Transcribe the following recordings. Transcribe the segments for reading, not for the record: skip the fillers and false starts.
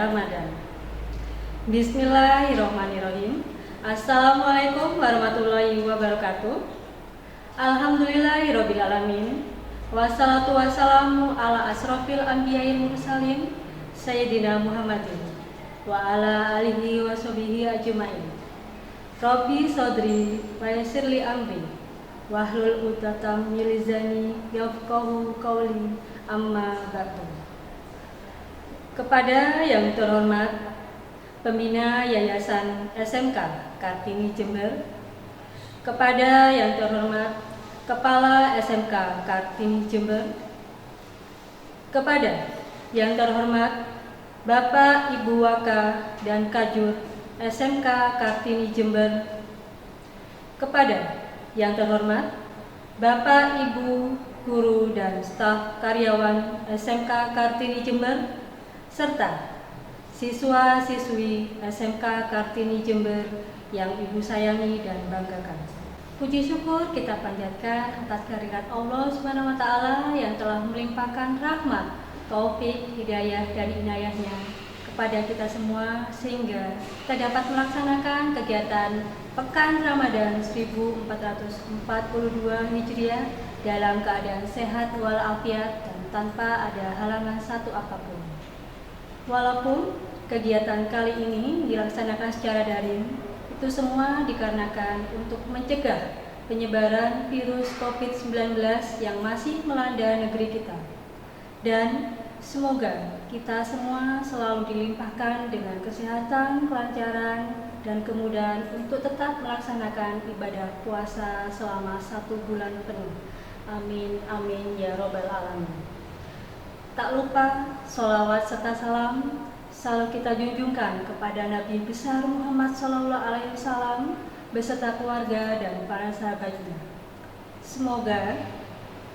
Ramadan. Bismillahirrahmanirrahim. Assalamualaikum warahmatullahi wabarakatuh. Alhamdulillahirrabbilalamin. Wassalatu wassalamu ala asrofil anbiya'il mursalin Sayyidina Muhammadin wa ala alihi wa sahbihi ajma'in. Rabbi sodri wa yassirli amri wahlul 'uqdatam min lisani yafqahu qawli, amma ba'du. Kepada yang terhormat Pembina Yayasan SMK Kartini Jember, kepada yang terhormat Kepala SMK Kartini Jember, kepada yang terhormat Bapak Ibu Waka dan Kajur SMK Kartini Jember, kepada yang terhormat Bapak Ibu guru dan staf karyawan SMK Kartini Jember, serta siswa-siswi SMK Kartini Jember yang Ibu sayangi dan banggakan. Puji syukur kita panjatkan atas kehadirat Allah Subhanahu wa taala yang telah melimpahkan rahmat, taufik, hidayah dan inayahnya kepada kita semua sehingga kita dapat melaksanakan kegiatan Pekan Ramadan 1442 Hijriah dalam keadaan sehat walafiat dan tanpa ada halangan satu apapun. Walaupun kegiatan kali ini dilaksanakan secara daring, itu semua dikarenakan untuk mencegah penyebaran virus COVID-19 yang masih melanda negeri kita. Dan semoga kita semua selalu dilimpahkan dengan kesehatan, kelancaran, dan kemudahan untuk tetap melaksanakan ibadah puasa selama 1 bulan penuh. Amin, amin, ya robbal alamin. Tak lupa sholawat serta salam selalu kita junjungkan kepada Nabi besar Muhammad SAW beserta keluarga dan para sahabatnya. Semoga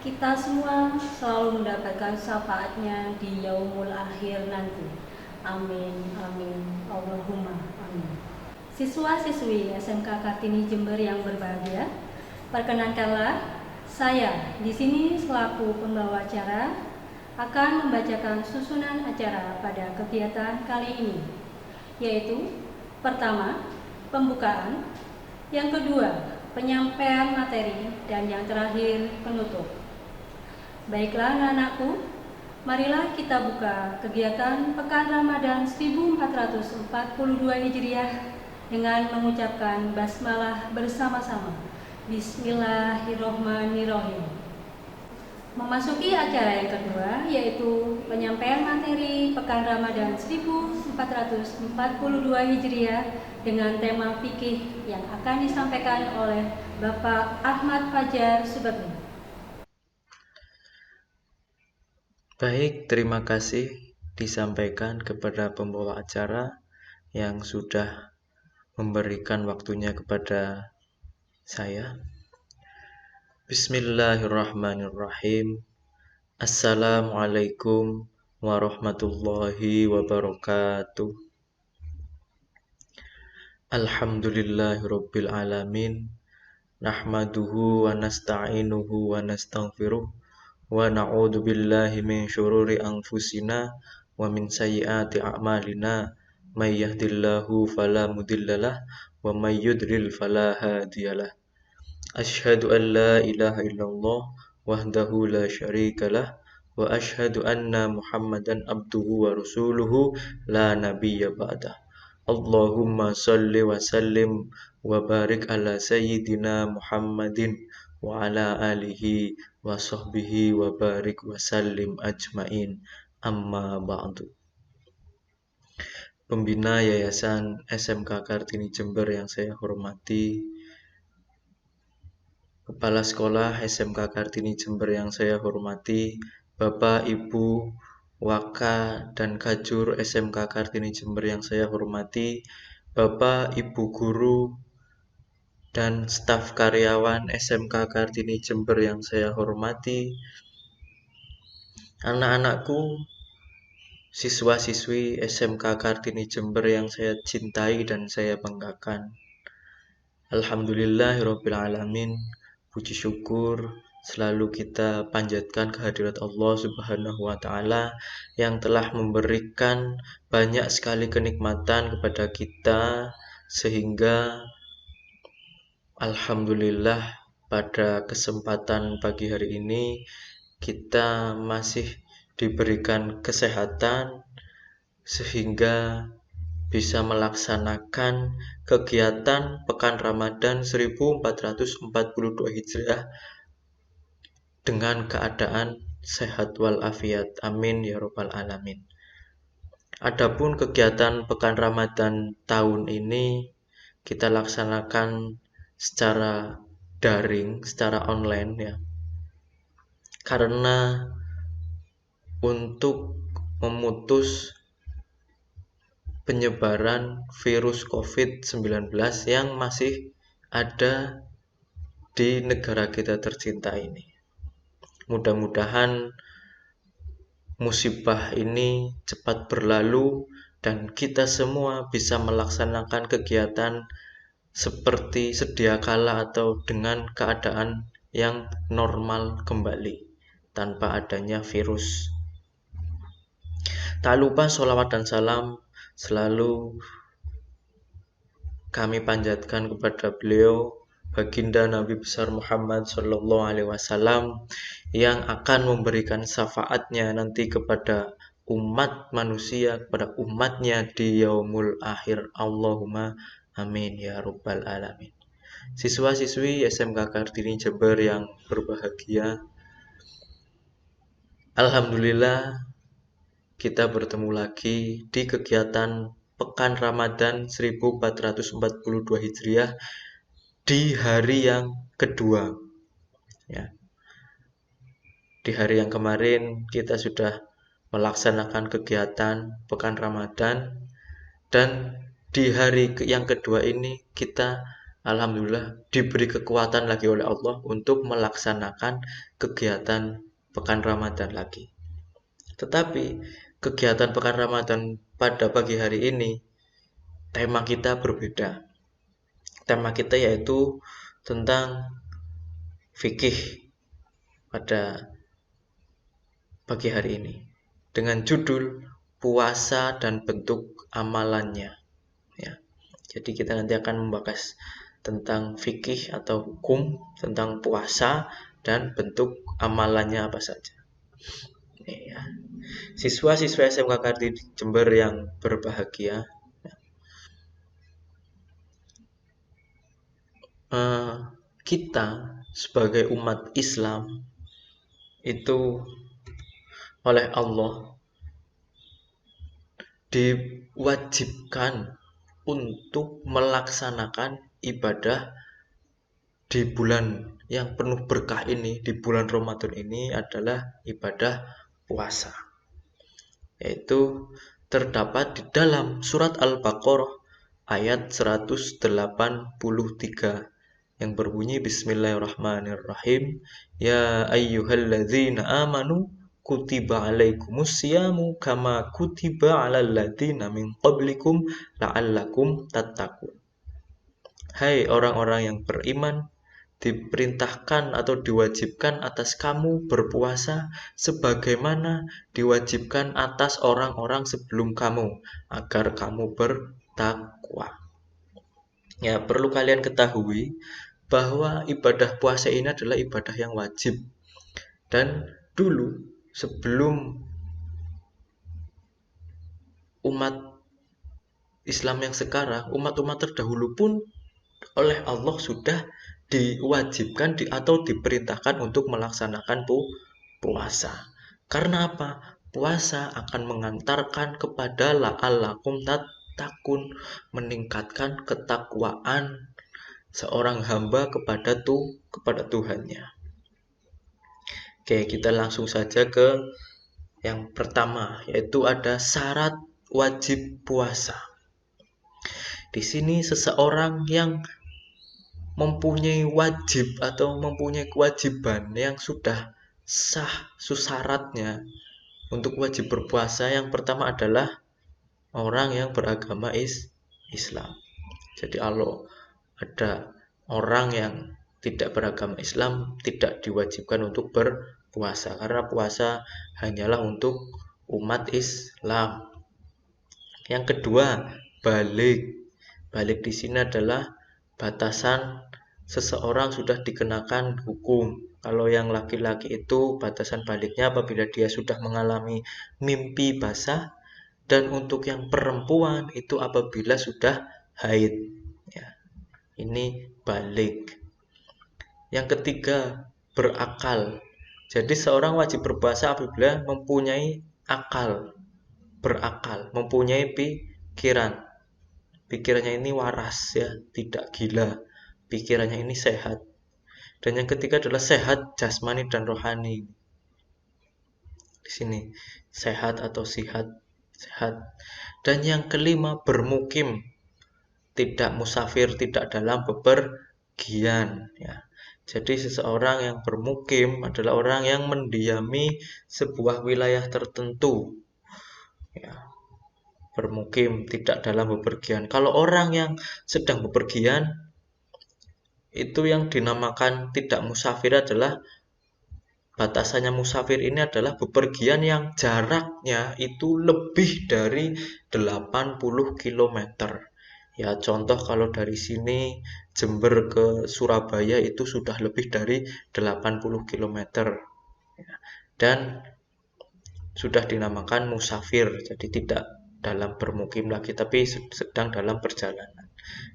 kita semua selalu mendapatkan syafaatnya di yaumul akhir nanti. Amin, amin, Allahumma amin. Siswa-siswi SMK Kartini Jember yang berbahagia, perkenankanlah saya di sini selaku pembawa acara akan membacakan susunan acara pada kegiatan kali ini, yaitu pertama, pembukaan, yang kedua, penyampaian materi, dan yang terakhir, penutup. Baiklah anak-anakku, marilah kita buka kegiatan Pekan Ramadan 1442 Hijriah dengan mengucapkan basmalah bersama-sama. Bismillahirrahmanirrahim. Memasuki acara yang kedua, yaitu penyampaian materi Pekan Ramadan 1442 Hijriah dengan tema fikih yang akan disampaikan oleh Bapak Ahmad Fajar Subagni. Baik, terima kasih disampaikan kepada pembawa acara yang sudah memberikan waktunya kepada saya. Bismillahirrahmanirrahim. Assalamualaikum warahmatullahi wabarakatuh. Alhamdulillahirabbil alamin. Nahmaduhu wa nasta'inuhu wa nastaghfiruh wa na'udzu billahi min syururi anfusina wa min sayyiati a'malina. May yahdihillahu fala mudhillalah wa may yudlil fala hadiyalah. Asyhadu an la ilaha illallah wahdahu la syarikalah wa asyhadu anna Muhammadan abduhu wa rasuluhu la nabiyya ba'dah. Allahumma shalli wa sallim wa barik ala sayyidina Muhammadin wa ala alihi wa sahbihi wa barik wa sallim ajmain, amma ba'du. Pembina Yayasan SMK Kartini Jember yang saya hormati, Kepala Sekolah SMK Kartini Jember yang saya hormati, Bapak, Ibu, Waka, dan Kajur SMK Kartini Jember yang saya hormati, Bapak, Ibu guru, dan staf karyawan SMK Kartini Jember yang saya hormati, anak-anakku, siswa-siswi SMK Kartini Jember yang saya cintai dan saya banggakan. Alhamdulillahirabbil alamin. Puji syukur selalu kita panjatkan kehadirat Allah Subhanahu wa Ta'ala yang telah memberikan banyak sekali kenikmatan kepada kita, sehingga alhamdulillah pada kesempatan pagi hari ini kita masih diberikan kesehatan sehingga bisa melaksanakan kegiatan Pekan Ramadan 1442 Hijriah dengan keadaan sehat walafiat. Amin ya rabbal alamin. Adapun kegiatan Pekan Ramadan tahun ini kita laksanakan secara daring, secara online ya. Karena untuk memutus penyebaran virus COVID-19 yang masih ada di negara kita tercinta ini. Mudah-mudahan musibah ini cepat berlalu dan kita semua bisa melaksanakan kegiatan seperti sedia kala atau dengan keadaan yang normal kembali tanpa adanya virus. Tak lupa sholawat dan salam selalu kami panjatkan kepada beliau, Baginda Nabi besar Muhammad Sallallahu Alaihi Wasallam, yang akan memberikan syafaatnya nanti kepada umat manusia, kepada umatnya di yaumul akhir. Allahumma amin ya rabbal alamin. Siswa-siswi SMK Kartini Jember yang berbahagia, alhamdulillah kita bertemu lagi di kegiatan Pekan Ramadan 1442 Hijriah di hari yang kedua ya. Di hari yang kemarin kita sudah melaksanakan kegiatan Pekan Ramadan, dan di hari yang kedua ini kita alhamdulillah diberi kekuatan lagi oleh Allah untuk melaksanakan kegiatan Pekan Ramadan lagi. Tetapi kegiatan Pekan Ramadan pada pagi hari ini tema kita berbeda. Tema kita yaitu tentang fikih pada pagi hari ini dengan judul puasa dan bentuk amalannya ya. Jadi kita nanti akan membahas tentang fikih atau hukum tentang puasa dan bentuk amalannya apa saja. Ini ya. Siswa-siswa SMK Kartini Jember yang berbahagia, kita sebagai umat Islam itu oleh Allah diwajibkan untuk melaksanakan ibadah di bulan yang penuh berkah ini, di bulan Ramadan ini adalah ibadah puasa, yaitu terdapat di dalam surat Al-Baqarah ayat 183 yang berbunyi Bismillahirrahmanirrahim. Ya ayyuhalladzina amanu kutiba alaikumusyamu kama kutiba alal ladzina min qablikum la'allakum tattaqun. Hai orang-orang yang beriman, diperintahkan atau diwajibkan atas kamu berpuasa sebagaimana diwajibkan atas orang-orang sebelum kamu agar kamu bertakwa. Ya, perlu kalian ketahui bahwa ibadah puasa ini adalah ibadah yang wajib. Dan dulu sebelum umat Islam yang sekarang, umat-umat terdahulu pun oleh Allah sudah diwajibkan atau diperintahkan untuk melaksanakan puasa. Karena apa? Puasa akan mengantarkan kepada la'allakum tattaqun, meningkatkan ketakwaan seorang hamba kepada Tuhannya. Oke, kita langsung saja ke yang pertama, yaitu ada syarat wajib puasa. Di sini seseorang yang mempunyai wajib atau mempunyai kewajiban yang sudah sah syaratnya untuk wajib berpuasa, yang pertama adalah orang yang beragama Islam. Jadi kalau ada orang yang tidak beragama Islam tidak diwajibkan untuk berpuasa, karena puasa hanyalah untuk umat Islam. Yang kedua, balik. Balik di sini adalah batasan seseorang sudah dikenakan hukum. Kalau yang laki-laki itu batasan baliknya apabila dia sudah mengalami mimpi basah, dan untuk yang perempuan itu apabila sudah haid. Ya, ini balik. Yang ketiga, berakal. Jadi seorang wajib berpuasa apabila mempunyai akal, berakal, mempunyai pikiran. Pikirannya ini waras ya, tidak gila. Pikirannya ini sehat. Dan yang ketiga adalah sehat jasmani dan rohani. Di sini sehat atau sihat, sehat. Dan yang kelima, bermukim, tidak musafir, tidak dalam bepergian ya. Jadi seseorang yang bermukim adalah orang yang mendiami sebuah wilayah tertentu ya. Bermukim, tidak dalam bepergian. Kalau orang yang sedang bepergian, itu yang dinamakan tidak musafir adalah, batasannya musafir ini adalah bepergian yang jaraknya itu lebih dari 80 km. Ya, contoh kalau dari sini Jember ke Surabaya itu sudah lebih dari 80 km. Dan sudah dinamakan musafir, jadi tidak dalam bermukim lagi, tapi sedang dalam perjalanan.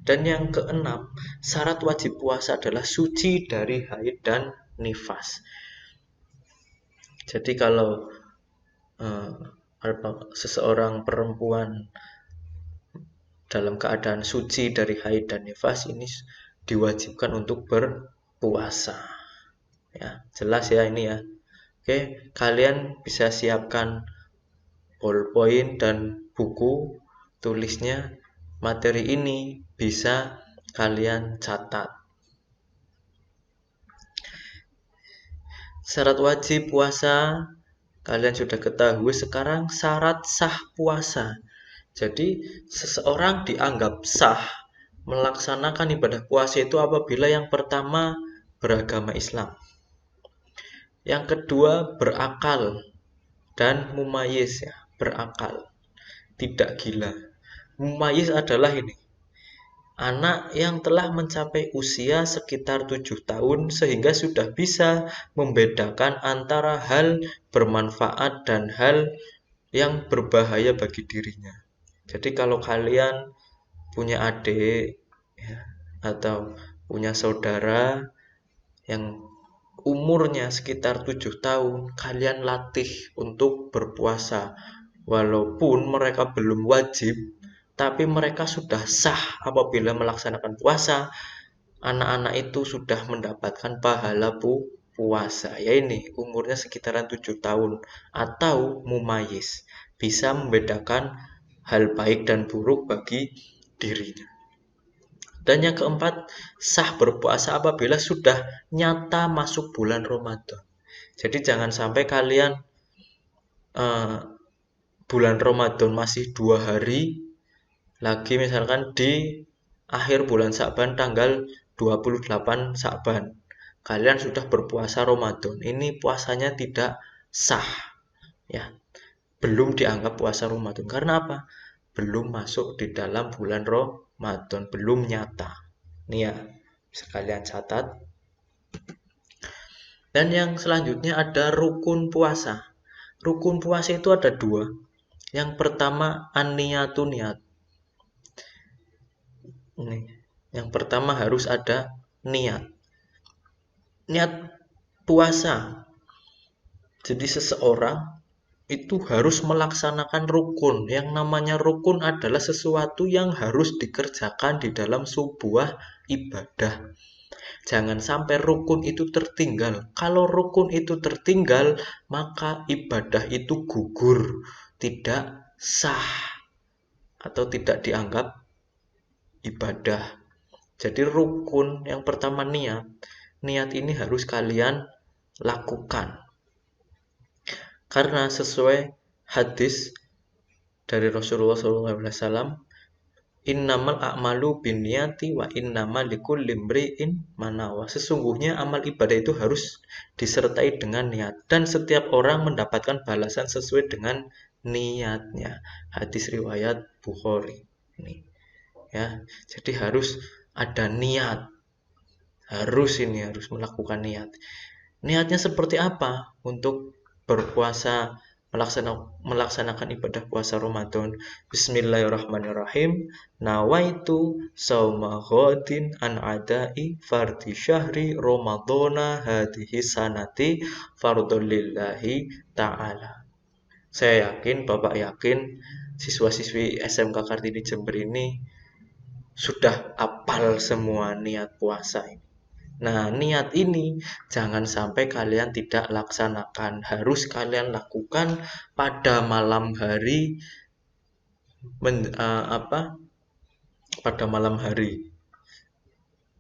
Dan yang keenam, syarat wajib puasa adalah suci dari haid dan nifas. Jadi kalau seseorang perempuan dalam keadaan suci dari haid dan nifas, ini diwajibkan untuk berpuasa. Ya, jelas ya ini ya. Oke, kalian bisa siapkan ballpoint dan buku tulisnya. Materi ini bisa kalian catat. Syarat wajib puasa kalian sudah ketahui. Sekarang syarat sah puasa. Jadi seseorang dianggap sah melaksanakan ibadah puasa itu apabila yang pertama beragama Islam, yang kedua berakal dan mumayyiz ya, berakal, tidak gila. Mumayyiz adalah ini, anak yang telah mencapai usia sekitar 7 tahun sehingga sudah bisa membedakan antara hal bermanfaat dan hal yang berbahaya bagi dirinya. Jadi kalau kalian punya adik ya, atau punya saudara yang umurnya sekitar 7 tahun, kalian latih untuk berpuasa. Walaupun mereka belum wajib, tapi mereka sudah sah apabila melaksanakan puasa. Anak-anak itu sudah mendapatkan pahala puasa. Ya ini, umurnya sekitaran 7 tahun. Atau mumayyiz, bisa membedakan hal baik dan buruk bagi dirinya. Dan yang keempat, sah berpuasa apabila sudah nyata masuk bulan Ramadan. Jadi jangan sampai kalian bulan Ramadan masih 2 hari lagi, misalkan di akhir bulan Sya'ban tanggal 28 Sya'ban kalian sudah berpuasa Ramadan. Ini puasanya tidak sah ya, belum dianggap puasa Ramadan. Karena apa? Belum masuk di dalam bulan Ramadan, belum nyata. Ini ya, sekalian catat. Dan yang selanjutnya ada rukun puasa. Rukun puasa itu ada 2. Yang pertama an-niyatu, niat. Ini, yang pertama harus ada niat. Niat puasa. Jadi seseorang itu harus melaksanakan rukun. Yang namanya rukun adalah sesuatu yang harus dikerjakan di dalam sebuah ibadah. Jangan sampai rukun itu tertinggal. Kalau rukun itu tertinggal, maka ibadah itu gugur, tidak sah, atau tidak dianggap ibadah. Jadi rukun yang pertama niat. Niat ini harus kalian lakukan. Karena sesuai hadis dari Rasulullah SAW, Innamal a'malu binniyati wa innamal likulli imri'in ma nawa. Sesungguhnya amal ibadah itu harus disertai dengan niat dan setiap orang mendapatkan balasan sesuai dengan niatnya. Hadis riwayat Bukhari. Ini ya. Jadi harus ada niat. Harus melakukan niat. Niatnya seperti apa untuk berpuasa, melaksanakan ibadah puasa Ramadan? Bismillahirrahmanirrahim. Nawaitu sauma ghadin an adai fardi syahri Ramadana hadhihi sanati fardhu lillahi ta'ala. Saya yakin, Bapak yakin, siswa-siswi SMK Kartini Jember ini sudah hafal semua niat puasa ini. Nah, niat ini jangan sampai kalian tidak laksanakan. Harus kalian lakukan pada malam hari, pada malam hari.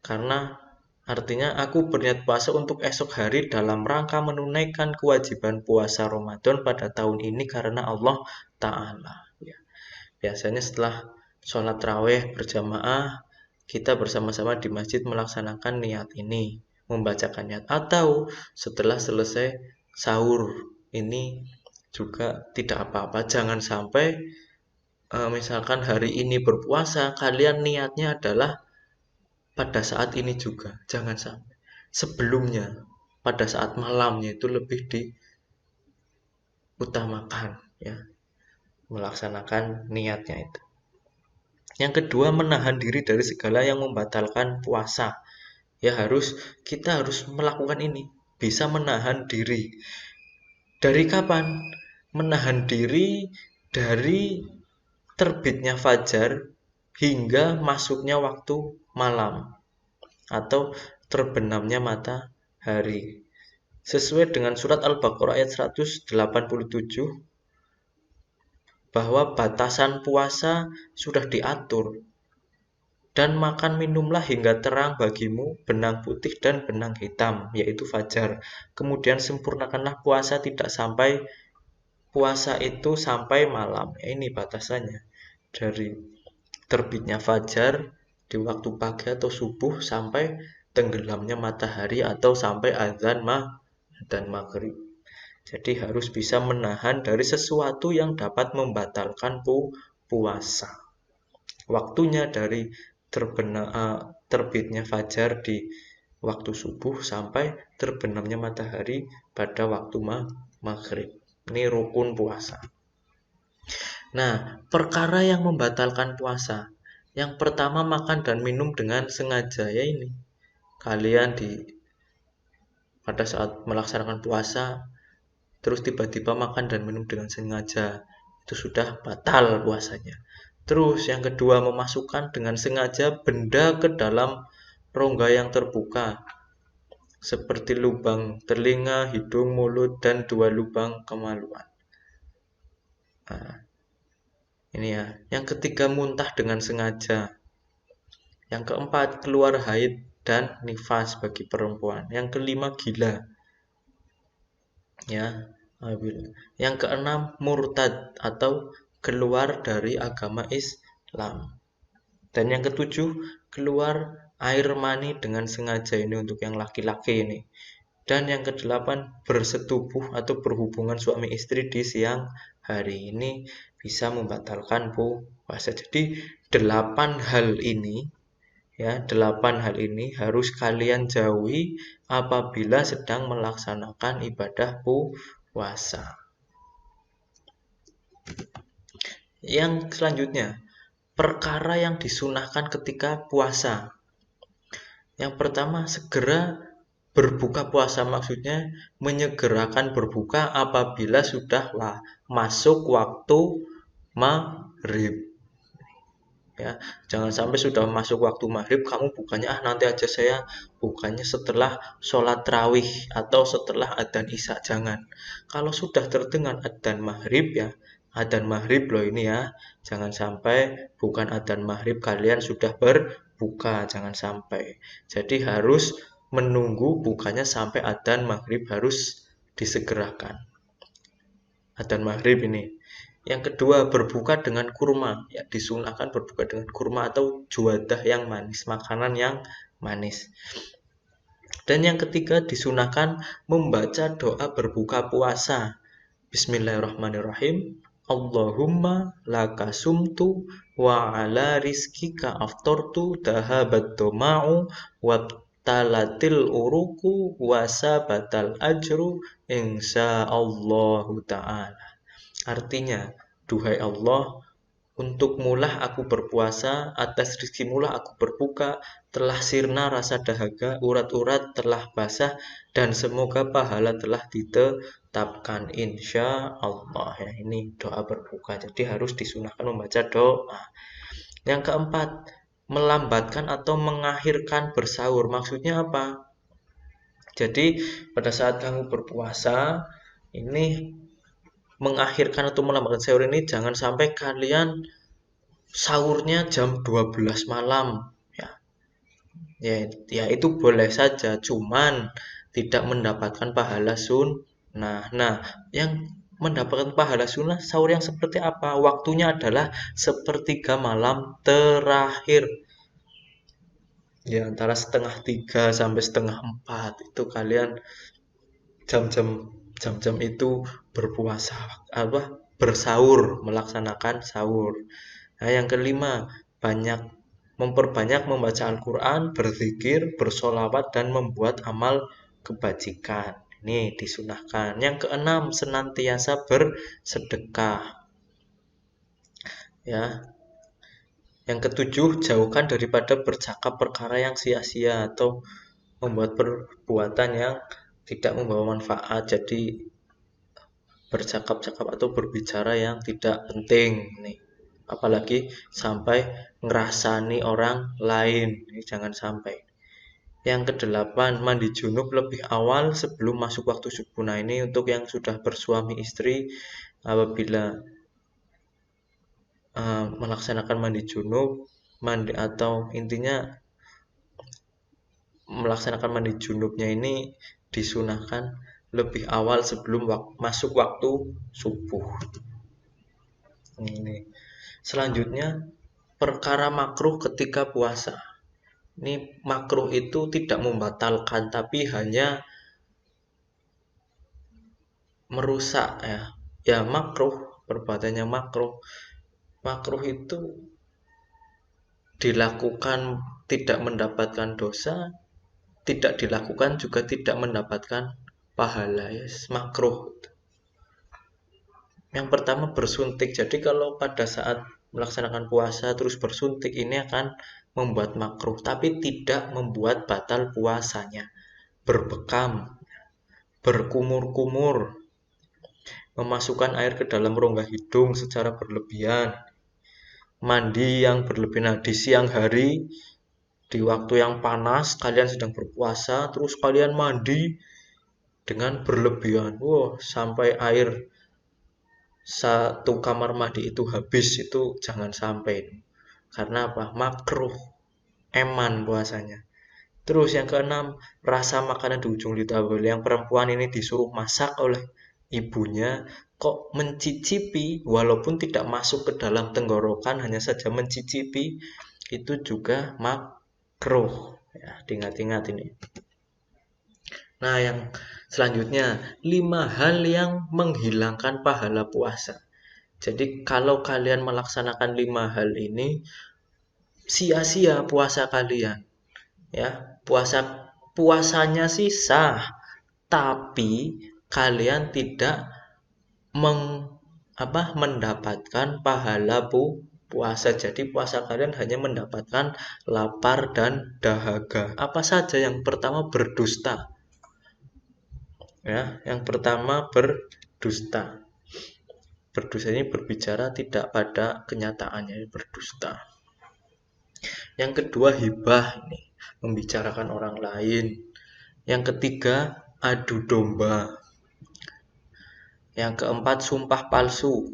Karena artinya aku berniat puasa untuk esok hari dalam rangka menunaikan kewajiban puasa Ramadan pada tahun ini karena Allah Ta'ala. Ya. Biasanya setelah sholat raweh berjamaah, kita bersama-sama di masjid melaksanakan niat ini, membacakan niat. Atau setelah selesai sahur, ini juga tidak apa-apa. Jangan sampai misalkan hari ini berpuasa, kalian niatnya adalah pada saat ini juga. Jangan sampai. Sebelumnya, pada saat malamnya itu lebih diutamakan, ya, melaksanakan niatnya itu. Yang kedua, menahan diri dari segala yang membatalkan puasa. Ya kita harus melakukan ini. Bisa menahan diri. Dari kapan? Menahan diri dari terbitnya fajar hingga masuknya waktu malam atau terbenamnya matahari. Sesuai dengan surat Al-Baqarah ayat 187, bahwa batasan puasa sudah diatur. Dan makan minumlah hingga terang bagimu benang putih dan benang hitam, yaitu fajar. Kemudian sempurnakanlah puasa puasa itu sampai malam. Ini batasannya. Dari terbitnya fajar di waktu pagi atau subuh sampai tenggelamnya matahari atau sampai azan maghrib. Jadi harus bisa menahan dari sesuatu yang dapat membatalkan puasa. Waktunya dari terbitnya fajar di waktu subuh sampai terbenamnya matahari pada waktu maghrib. Ini rukun puasa. Nah, perkara yang membatalkan puasa. Yang pertama, makan dan minum dengan sengaja. Ya ini. Kalian pada saat melaksanakan puasa, terus tiba-tiba makan dan minum dengan sengaja, itu sudah batal puasanya. Terus yang kedua, memasukkan dengan sengaja benda ke dalam rongga yang terbuka, seperti lubang telinga, hidung, mulut, dan 2 lubang kemaluan. Nah, ini ya. Yang ketiga, muntah dengan sengaja. Yang keempat, keluar haid dan nifas bagi perempuan. Yang kelima, gila. Ya. Yang keenam, murtad atau keluar dari agama Islam. Dan yang ketujuh, keluar air mani dengan sengaja, ini untuk yang laki-laki ini. Dan yang kedelapan, bersetubuh atau berhubungan suami istri di siang hari, ini bisa membatalkan puasa. Jadi 8 hal ini harus kalian jauhi apabila sedang melaksanakan ibadah puasa. Yang selanjutnya, perkara yang disunahkan ketika puasa. Yang pertama, segera berbuka puasa, maksudnya menyegerakan berbuka apabila sudah masuk waktu maghrib. Ya, jangan sampai sudah masuk waktu maghrib kamu bukanya nanti aja, saya bukanya setelah sholat rawih atau setelah adzan isya. Jangan. Kalau sudah terdengar adzan maghrib, ya adzan maghrib loh ini ya, jangan sampai bukan adzan maghrib kalian sudah berbuka, jangan sampai. Jadi harus menunggu bukanya sampai adzan maghrib, harus disegerakan adzan maghrib ini. Yang kedua, berbuka dengan kurma. Ya, disunahkan berbuka dengan kurma atau juadah yang manis, makanan yang manis. Dan yang ketiga, disunahkan membaca doa berbuka puasa. Bismillahirrahmanirrahim. Allahumma laka sumtu wa ala rizkika aftortu dahabat doma'u wabtalatil uruku wasabatal ajru insyaallahu ta'ala. Artinya, duhai Allah, untukmulah aku berpuasa, atas rizkimulah aku berbuka, telah sirna rasa dahaga, urat-urat telah basah, dan semoga pahala telah ditetapkan, insya Allah. Ya, ini doa berbuka, jadi harus disunahkan membaca doa. Yang keempat, melambatkan atau mengakhirkan bersahur. Maksudnya apa? Jadi pada saat kamu berpuasa, ini mengakhirkan atau melambatkan sahur ini jangan sampai kalian sahurnya jam 12 malam ya itu boleh saja, cuman tidak mendapatkan pahala sunnah. Nah, yang mendapatkan pahala sunnah sahur yang seperti apa? Waktunya adalah sepertiga malam terakhir, ya antara setengah 3 sampai setengah 4 itu kalian jam-jam itu berpuasa, bersahur, melaksanakan sahur. Nah, yang kelima, memperbanyak membaca Al-Quran, berzikir, bersolawat, dan membuat amal kebajikan. Ini disunahkan. Yang keenam, senantiasa bersedekah. Ya. Yang ketujuh, jauhkan daripada bercakap perkara yang sia-sia atau membuat perbuatan yang tidak membawa manfaat. Jadi bercakap-cakap atau berbicara yang tidak penting nih. Apalagi sampai ngerasani orang lain. Ini jangan sampai. Yang kedelapan, mandi junub lebih awal sebelum masuk waktu subuh. Nah, ini untuk yang sudah bersuami istri, apabila melaksanakan mandi junub, atau intinya melaksanakan mandi junubnya ini disunahkan lebih awal sebelum masuk waktu subuh. Ini. Selanjutnya, perkara makruh ketika puasa. Ini makruh itu tidak membatalkan, tapi hanya merusak ya. Ya makruh, perbuatannya makruh. Makruh itu dilakukan tidak mendapatkan dosa, tidak dilakukan juga tidak mendapatkan pahala. Yes, makruh. Yang pertama bersuntik. Jadi kalau pada saat melaksanakan puasa terus bersuntik, ini akan membuat makruh, tapi tidak membuat batal puasanya. Berbekam, berkumur-kumur, memasukkan air ke dalam rongga hidung secara berlebihan, mandi yang berlebihan. Nah, di siang hari, di waktu yang panas, kalian sedang berpuasa, terus kalian mandi dengan berlebihan. Sampai air satu kamar mandi itu habis, itu jangan sampai. Karena apa? Makruh, eman puasanya. Terus yang keenam, rasa makanan di ujung lidah. Yang perempuan ini disuruh masak oleh ibunya, kok mencicipi walaupun tidak masuk ke dalam tenggorokan, hanya saja mencicipi, itu juga makruh. Ya, ingat-ingat ini. Nah, yang selanjutnya, 5 hal yang menghilangkan pahala puasa. Jadi kalau kalian melaksanakan 5 hal ini, sia-sia puasa kalian. Ya, puasanya sih sah, tapi kalian tidak mendapatkan pahala puasa. Jadi puasa kalian hanya mendapatkan lapar dan dahaga. Apa saja? Yang pertama, berdusta. Ya, yang pertama berdusta. Berdusta ini berbicara tidak pada kenyataannya, berdusta. Yang kedua, hibah, ini membicarakan orang lain. Yang ketiga, adu domba. Yang keempat, sumpah palsu.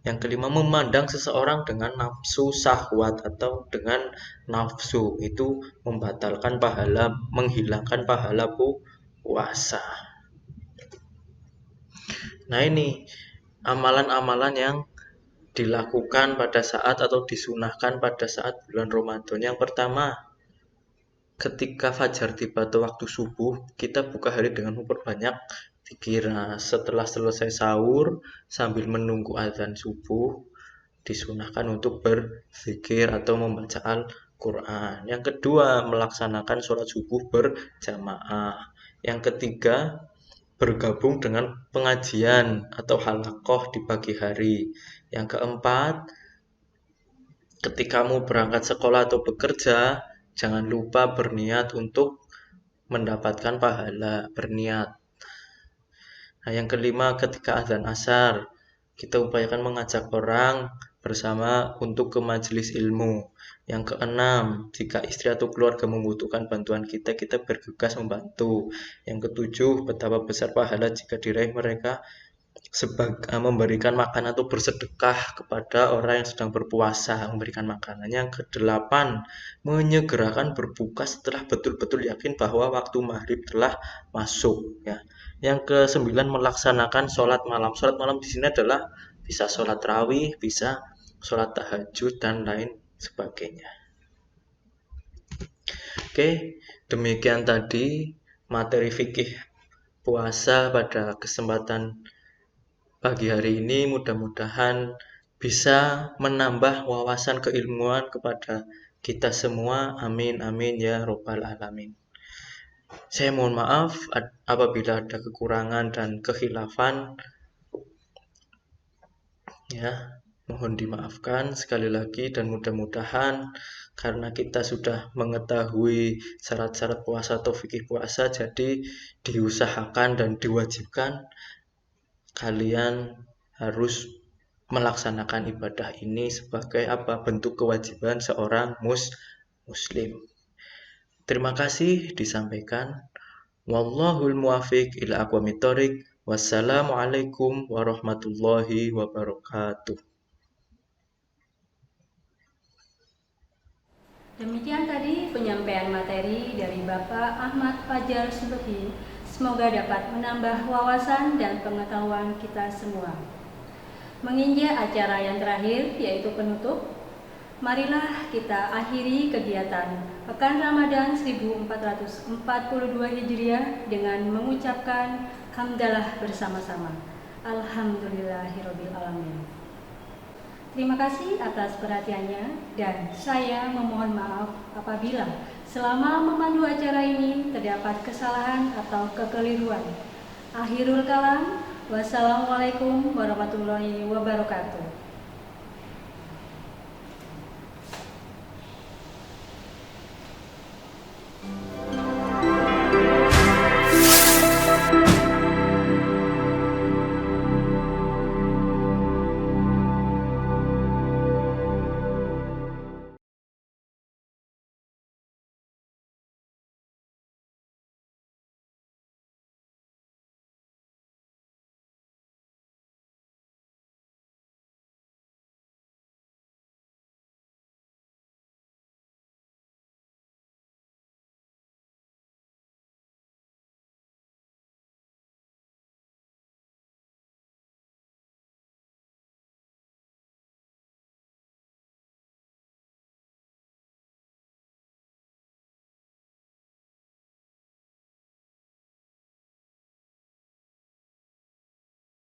Yang kelima, memandang seseorang dengan nafsu syahwat atau dengan nafsu. Itu membatalkan pahala, menghilangkan pahala puasa. Nah, ini amalan-amalan yang dilakukan pada saat atau disunahkan pada saat bulan Ramadan. Yang pertama, ketika fajar tiba atau waktu subuh, kita buka hari dengan memperbanyak zikir. Setelah selesai sahur, sambil menunggu azan subuh, disunahkan untuk berzikir atau membaca Al-Quran. Yang kedua, melaksanakan sholat subuh berjamaah. Yang ketiga, bergabung dengan pengajian atau halaqah di pagi hari. Yang keempat, ketika kamu berangkat sekolah atau bekerja, jangan lupa berniat untuk mendapatkan pahala, berniat. Nah, yang kelima, ketika azan asar, kita upayakan mengajak orang bersama untuk ke majelis ilmu. Yang keenam, jika istri atau keluarga membutuhkan bantuan kita, kita bergegas membantu. Yang ketujuh, betapa besar pahala jika diraih mereka memberikan makan atau bersedekah kepada orang yang sedang berpuasa, memberikan makanan. Yang kedelapan, menyegerakan berbuka setelah betul-betul yakin bahwa waktu maghrib telah masuk. Ya. Yang kesembilan, melaksanakan sholat malam. Sholat malam di sini adalah bisa sholat tarawih, bisa sholat tahajud, dan lain sebagainya. Oke, demikian tadi materi fikih puasa pada kesempatan pagi hari ini. Mudah-mudahan bisa menambah wawasan keilmuan kepada kita semua. Amin, amin ya robbal alamin. Saya mohon maaf apabila ada kekurangan dan kekhilafan. Ya, mohon dimaafkan sekali lagi, dan mudah-mudahan karena kita sudah mengetahui syarat-syarat puasa atau fikih puasa, jadi diusahakan dan diwajibkan kalian harus melaksanakan ibadah ini sebagai bentuk kewajiban seorang muslim. Terima kasih disampaikan. Wallahul muwaffiq ila aqwamit thoriq. Wassalamualaikum warahmatullahi wabarakatuh. Demikian tadi penyampaian materi dari Bapak Ahmad Fajar Subhi. Semoga dapat menambah wawasan dan pengetahuan kita semua. Menginjak acara yang terakhir, yaitu penutup, marilah kita akhiri kegiatan Pekan Ramadan 1442 Hijriah dengan mengucapkan hamdalah bersama-sama. Alhamdulillahirabbil alamin. Terima kasih atas perhatiannya, dan saya memohon maaf apabila selama memandu acara ini terdapat kesalahan atau kekeliruan. Akhirul kalam, wassalamualaikum warahmatullahi wabarakatuh.